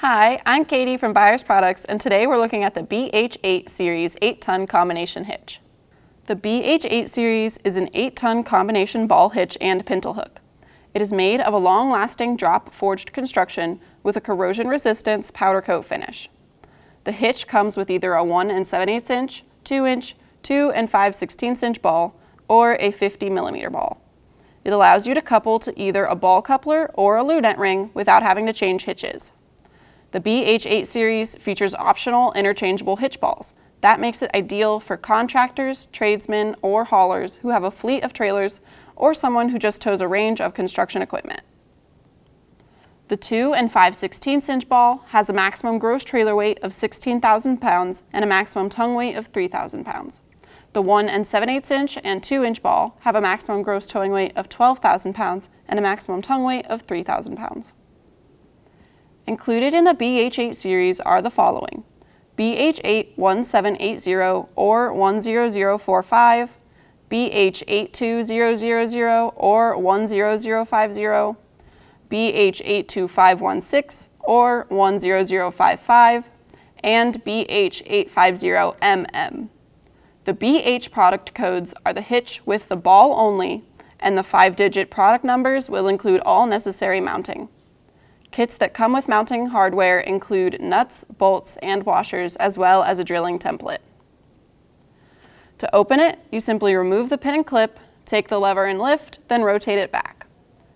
Hi, I'm Katie from Buyers Products, and today we're looking at the BH8 series 8-ton combination hitch. The BH8 series is an 8-ton combination ball hitch and pintle hook. It is made of a long-lasting drop forged construction with a corrosion resistance powder coat finish. The hitch comes with either a 1 7/8 inch, 2 inch, 2 5/16 inch ball, or a 50 millimeter ball. It allows you to couple to either a ball coupler or a lunette ring without having to change hitches. The BH8 series features optional interchangeable hitch balls. That makes it ideal for contractors, tradesmen, or haulers who have a fleet of trailers or someone who just tows a range of construction equipment. The 2 5/16 inch ball has a maximum gross trailer weight of 16,000 pounds and a maximum tongue weight of 3,000 pounds. The 1 7/8 inch and 2 inch ball have a maximum gross towing weight of 12,000 pounds and a maximum tongue weight of 3,000 pounds. Included in the BH8 series are the following: BH8 1780 or 10045, BH82000 or 10050, BH82516 or 10055, and BH850MM. The BH product codes are the hitch with the ball only, and the 5-digit product numbers will include all necessary mounting. Kits that come with mounting hardware include nuts, bolts, and washers, as well as a drilling template. To open it, you simply remove the pin and clip, take the lever and lift, then rotate it back.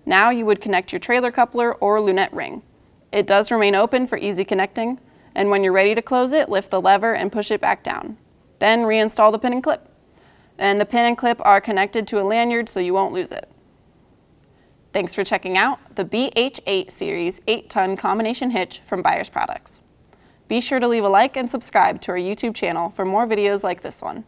Now you would connect your trailer coupler or lunette ring. It does remain open for easy connecting, and when you're ready to close it, lift the lever and push it back down. Then reinstall the pin and clip. And the pin and clip are connected to a lanyard so you won't lose it. Thanks for checking out the BH8 series 8-ton combination hitch from Buyers Products. Be sure to leave a like and subscribe to our YouTube channel for more videos like this one.